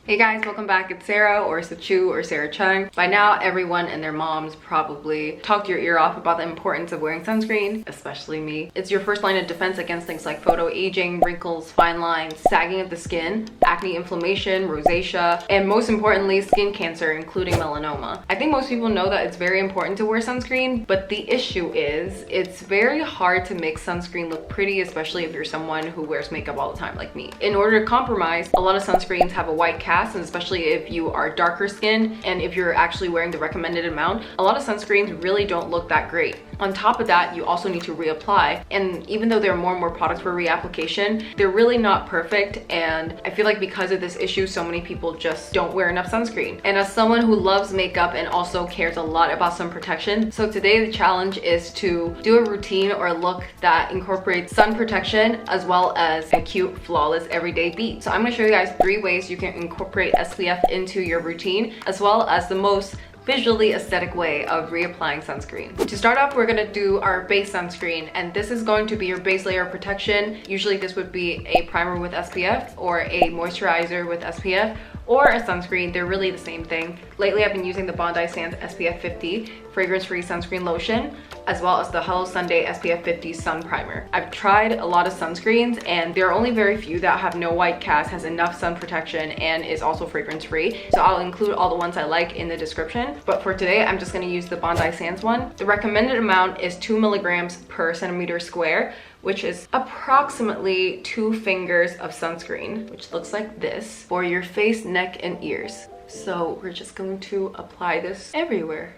Hey guys, welcome back. It's Sarah or SACHEU or Sarah Chung. By now, everyone and their moms probably talked your ear off about the importance of wearing sunscreen, especially me. It's your first line of defense against things like photo aging, wrinkles, fine lines, sagging of the skin, acne inflammation, rosacea, and most importantly, skin cancer, including melanoma. I think most people know that it's very important to wear sunscreen, but the issue is it's very hard to make sunscreen look pretty, especially if you're someone who wears makeup all the time like me. In order to compromise, a lot of sunscreens have a white cast, and especially if you are darker skinned and if you're actually wearing the recommended amount, a lot of sunscreens really don't look that great. On top of that, you also need to reapply, and even though there are more and more products for reapplication, they're really not perfect, and I feel like because of this issue, so many people just don't wear enough sunscreen. And as someone who loves makeup and also cares a lot about sun protection, so today the challenge is to do a routine or a look that incorporates sun protection as well as a cute, flawless everyday beat. So I'm going to show you guys 3 ways you can incorporate SPF into your routine, as well as the most visually aesthetic way of reapplying sunscreen. To start off, we're going to do our base sunscreen, and this is going to be your base layer of protection. Usually this would be a primer with SPF or a moisturizer with SPF or a sunscreen. They're really the same thing. Lately I've been using the Bondi Sands SPF 50 fragrance-free sunscreen lotion, as well as the Hello Sunday SPF 50 sun primer. I've tried a lot of sunscreens and there are only very few that have no white cast, has enough sun protection, and is also fragrance free. So I'll include all the ones I like in the description. But for today, I'm just gonna use the Bondi Sands one. The recommended amount is 2 milligrams per centimeter square, which is approximately 2 fingers of sunscreen, which looks like this, for your face, neck, and ears. So we're just going to apply this everywhere.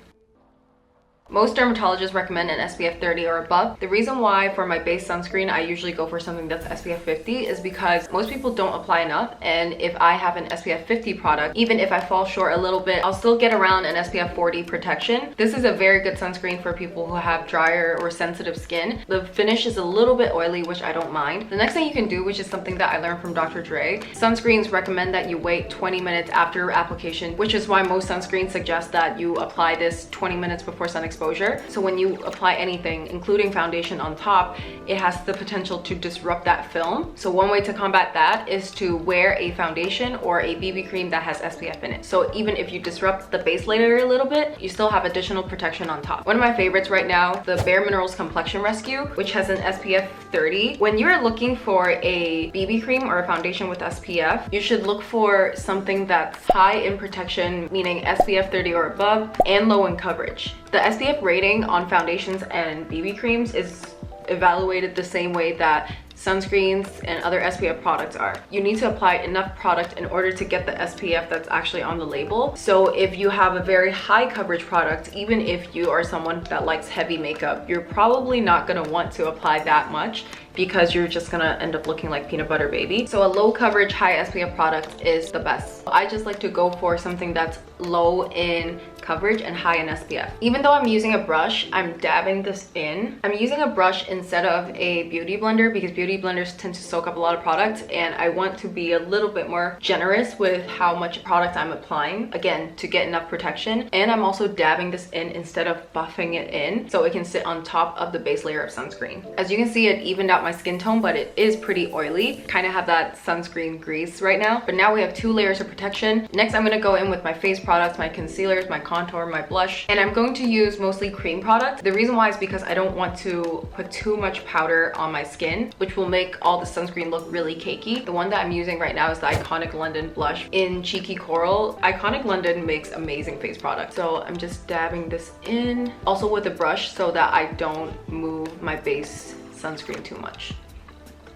Most dermatologists recommend an SPF 30 or above. The reason why for my base sunscreen I usually go for something that's SPF 50 is because most people don't apply enough, and if I have an SPF 50 product, even if I fall short a little bit, I'll still get around an SPF 40 protection. This is a very good sunscreen for people who have drier or sensitive skin. The finish is a little bit oily, which I don't mind. The next thing you can do, which is something that I learned from Dr. Dre, sunscreens recommend that you wait 20 minutes after application, which is why most sunscreens suggest that you apply this 20 minutes before sun exposure. So when you apply anything, including foundation on top, it has the potential to disrupt that film. So one way to combat that is to wear a foundation or a BB cream that has SPF in it. So even if you disrupt the base layer a little bit, you still have additional protection on top. One of my favorites right now, the Bare Minerals Complexion Rescue, which has an SPF 30. When you're looking for a BB cream or a foundation with SPF, you should look for something that's high in protection, meaning SPF 30 or above, and low in coverage. The SPF rating on foundations and BB creams is evaluated the same way that sunscreens and other SPF products are. You need to apply enough product in order to get the SPF that's actually on the label. So if you have a very high coverage product, even if you are someone that likes heavy makeup, you're probably not gonna want to apply that much because you're just gonna end up looking like peanut butter baby. So a low coverage, high SPF product is the best. I just like to go for something that's low in coverage and high in SPF. Even though I'm using a brush, I'm dabbing this in. I'm using a brush instead of a beauty blender because beauty blenders tend to soak up a lot of product, and I want to be a little bit more generous with how much product I'm applying, again, to get enough protection. And I'm also dabbing this in instead of buffing it in so it can sit on top of the base layer of sunscreen. As you can see, it evened out my skin tone, but it is pretty oily. Kind of have that sunscreen grease right now. But now we have 2 layers of protection. Next, I'm going to go in with my face products, my concealers, my contour, my blush, and I'm going to use mostly cream products. The reason why is because I don't want to put too much powder on my skin, which will make all the sunscreen look really cakey. The one that I'm using right now is the Iconic London blush in Cheeky Coral. Iconic London makes amazing face products. So I'm just dabbing this in, also with a brush so that I don't move my base sunscreen too much.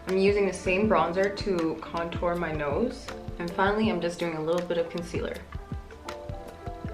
I'm using the same bronzer to contour my nose. And finally, I'm just doing a little bit of concealer.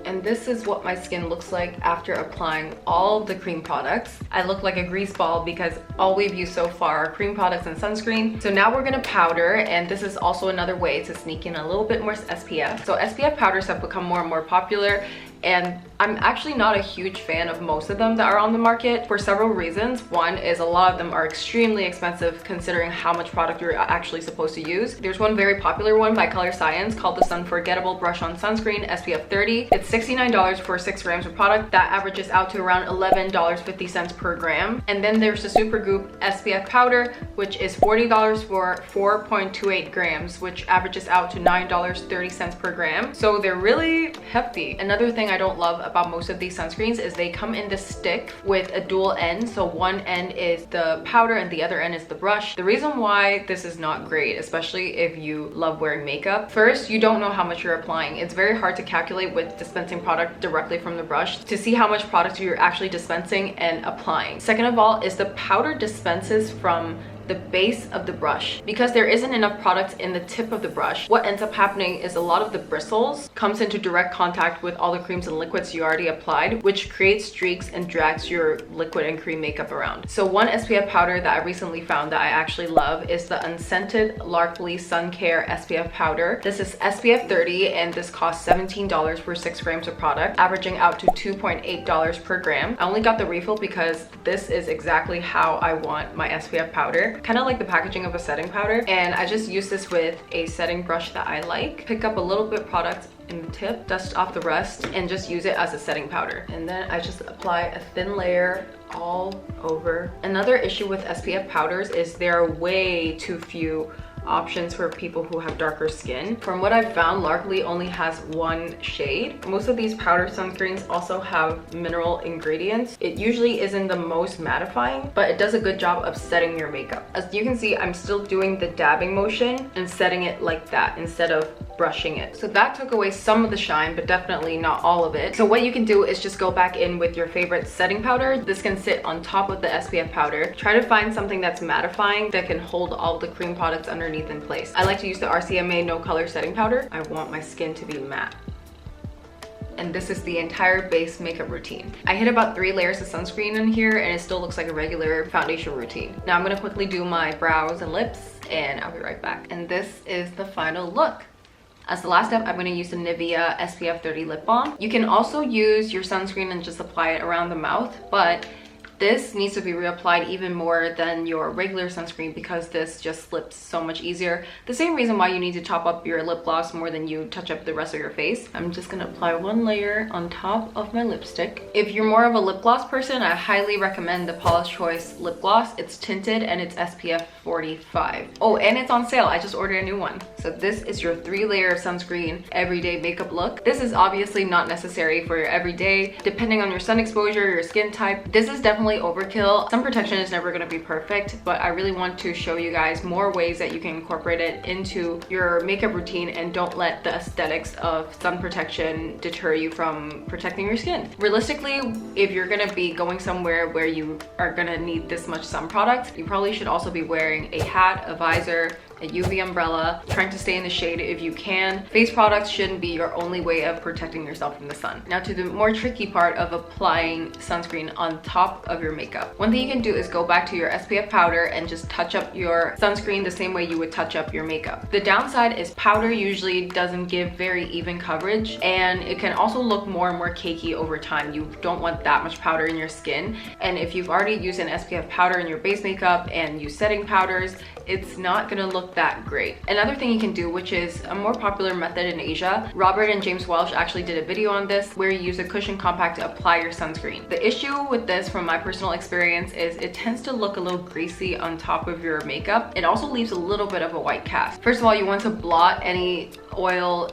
And this is what my skin looks like after applying all the cream products. I look like a grease ball because all we've used so far are cream products and sunscreen. So now we're gonna powder, and this is also another way to sneak in a little bit more SPF. So SPF powders have become more and more popular, and I'm actually not a huge fan of most of them that are on the market for several reasons. One is a lot of them are extremely expensive considering how much product you're actually supposed to use. There's one very popular one by Color Science called the Unforgettable Brush On Sunscreen SPF 30. It's $69 for 6 grams of product. That averages out to around $11.50 per gram. And then there's the Supergoop SPF Powder, which is $40 for 4.28 grams, which averages out to $9.30 per gram. So they're really hefty. Another thing I don't love about most of these sunscreens is they come in the stick with a dual end. So one end is the powder and the other end is the brush. The reason why this is not great, especially if you love wearing makeup, first, you don't know how much you're applying. It's very hard to calculate with dispensing product directly from the brush to see how much product you're actually dispensing and applying. Second of all is the powder dispenses from the base of the brush. Because there isn't enough product in the tip of the brush, what ends up happening is a lot of the bristles comes into direct contact with all the creams and liquids you already applied, which creates streaks and drags your liquid and cream makeup around. So one SPF powder that I recently found that I actually love is the Unscented Larkly Sun Care SPF Powder. This is SPF 30 and this costs $17 for 6 grams of product, averaging out to $2.8 per gram. I only got the refill because this is exactly how I want my SPF powder. Kind of like the packaging of a setting powder, and I just use this with a setting brush that I like. Pick up a little bit product in the tip, dust off the rest, and just use it as a setting powder. And then I just apply a thin layer all over. Another issue with SPF powders is there are way too few options for people who have darker skin. From what I've found, Larkly only has one shade. Most of these powder sunscreens also have mineral ingredients. It usually isn't the most mattifying, but it does a good job of setting your makeup. As you can see, I'm still doing the dabbing motion and setting it like that instead of brushing it. So that took away some of the shine, but definitely not all of it. So what you can do is just go back in with your favorite setting powder. This can sit on top of the SPF powder. Try to find something that's mattifying that can hold all the cream products underneath in place. I like to use the RCMA No Color Setting Powder. I want my skin to be matte. And this is the entire base makeup routine. I hit about 3 layers of sunscreen in here and it still looks like a regular foundation routine. Now I'm gonna quickly do my brows and lips and I'll be right back. And this is the final look. As the last step, I'm going to use the Nivea SPF 30 lip balm. You can also use your sunscreen and just apply it around the mouth, but this needs to be reapplied even more than your regular sunscreen because this just slips so much easier. The same reason why you need to top up your lip gloss more than you touch up the rest of your face. I'm just gonna apply 1 layer on top of my lipstick. If you're more of a lip gloss person, I highly recommend the Paula's Choice lip gloss. It's tinted and it's SPF 45. Oh, and it's on sale. I just ordered a new one. So this is your 3-layer sunscreen everyday makeup look. This is obviously not necessary for your everyday, depending on your sun exposure, your skin type. This is definitely overkill. Sun protection is never going to be perfect, but I really want to show you guys more ways that you can incorporate it into your makeup routine and don't let the aesthetics of sun protection deter you from protecting your skin. Realistically, if you're going to be going somewhere where you are going to need this much sun product, you probably should also be wearing a hat, a visor, a UV umbrella, trying to stay in the shade if you can. Face products shouldn't be your only way of protecting yourself from the sun. Now to the more tricky part of applying sunscreen on top of your makeup. One thing you can do is go back to your SPF powder and just touch up your sunscreen the same way you would touch up your makeup. The downside is powder usually doesn't give very even coverage and it can also look more and more cakey over time. You don't want that much powder in your skin. And if you've already used an SPF powder in your base makeup and use setting powders, it's not gonna look that great. Another thing you can do, which is a more popular method in Asia, Robert and James Welsh actually did a video on this where you use a cushion compact to apply your sunscreen. The issue with this from my personal experience is it tends to look a little greasy on top of your makeup. It also leaves a little bit of a white cast. First of all, you want to blot any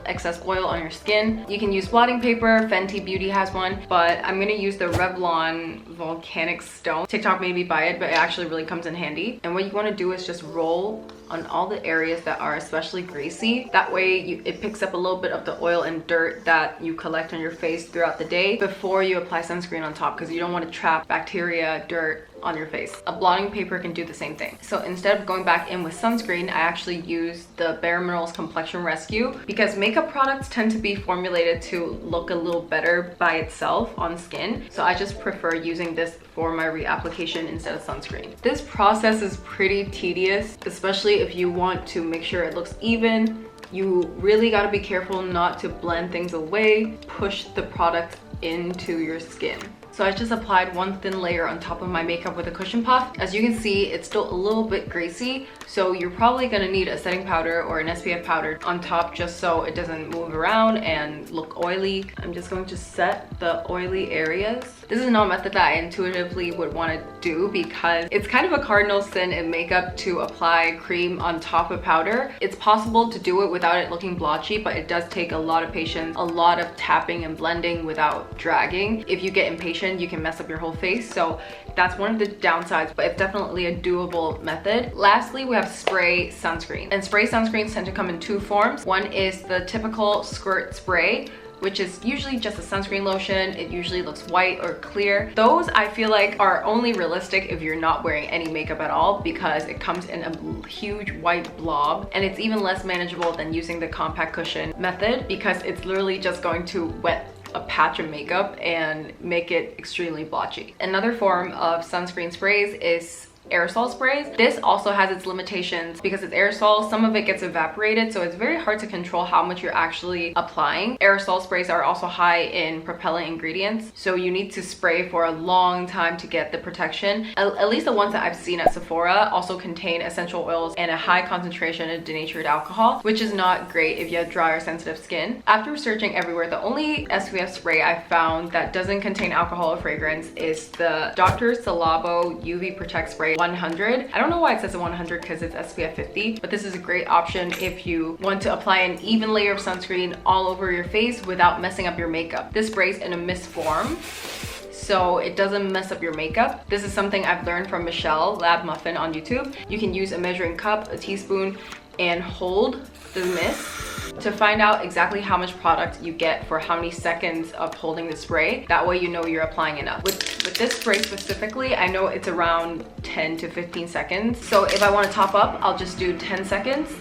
excess oil on your skin. You can use blotting paper, Fenty Beauty has one, but I'm gonna use the Revlon Volcanic Stone. TikTok made me buy it, but it actually really comes in handy. And what you wanna do is just roll on all the areas that are especially greasy. That way it picks up a little bit of the oil and dirt that you collect on your face throughout the day before you apply sunscreen on top, because you don't want to trap bacteria, dirt on your face. A blotting paper can do the same thing. So instead of going back in with sunscreen, I actually use the Bare Minerals Complexion Rescue because makeup products tend to be formulated to look a little better by itself on skin. So I just prefer using this for my reapplication instead of sunscreen. This process is pretty tedious, especially if you want to make sure it looks even You really got to be careful not to blend things away, push the product into your skin. So I just applied one thin layer on top of my makeup with a cushion puff. As you can see, it's still a little bit greasy, so you're probably gonna need a setting powder or an SPF powder on top just so it doesn't move around and look oily. I'm just going to set the oily areas. This is not a method that I intuitively would want to do because it's kind of a cardinal sin in makeup to apply cream on top of powder. It's possible to do it without it looking blotchy, but it does take a lot of patience, a lot of tapping and blending without dragging. If you get impatient, you can mess up your whole face. So that's one of the downsides, but it's definitely a doable method. Lastly, we have spray sunscreen. And spray sunscreens tend to come in two forms. One is the typical squirt spray, which is usually just a sunscreen lotion. It usually looks white or clear. Those I feel like are only realistic if you're not wearing any makeup at all, because it comes in a huge white blob, and it's even less manageable than using the compact cushion method because it's literally just going to wet a patch of makeup and make it extremely blotchy. Another form of sunscreen sprays is aerosol sprays. This also has its limitations because it's aerosol. Some of it gets evaporated, so it's very hard to control how much you're actually applying. Aerosol sprays are also high in propellant ingredients, so you need to spray for a long time to get the protection. At least the ones that I've seen at Sephora also contain essential oils and a high concentration of denatured alcohol, which is not great if you have dry or sensitive skin. After searching everywhere, the only SPF spray I found that doesn't contain alcohol or fragrance is the Dr. Salabo UV Protect Spray 100. I don't know why it says 100 because it's SPF 50, but this is a great option if you want to apply an even layer of sunscreen all over your face without messing up your makeup. This sprays in a mist form, so it doesn't mess up your makeup. This is something I've learned from Michelle Lab Muffin on YouTube. You can use a measuring cup, a teaspoon, and hold the mist to find out exactly how much product you get for how many seconds of holding the spray. That way you know you're applying enough. With this spray specifically, I know it's around 10 to 15 seconds. So if I want to top up, I'll just do 10 seconds.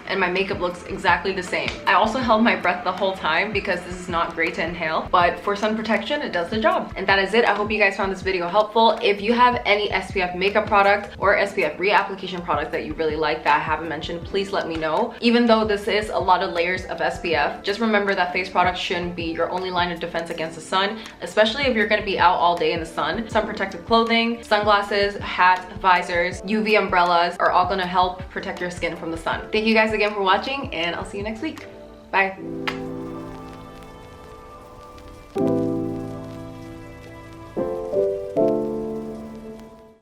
And my makeup looks exactly the same. I also held my breath the whole time because this is not great to inhale, but for sun protection, it does the job. And that is it. I hope you guys found this video helpful. If you have any SPF makeup product or SPF reapplication product that you really like that I haven't mentioned, please let me know. Even though this is a lot of layers of SPF, just remember that face products shouldn't be your only line of defense against the sun, especially if you're gonna be out all day in the sun. Sun protective clothing, sunglasses, hats, visors, UV umbrellas are all gonna help protect your skin from the sun. Thank you guys again for watching, and I'll see you next week. Bye.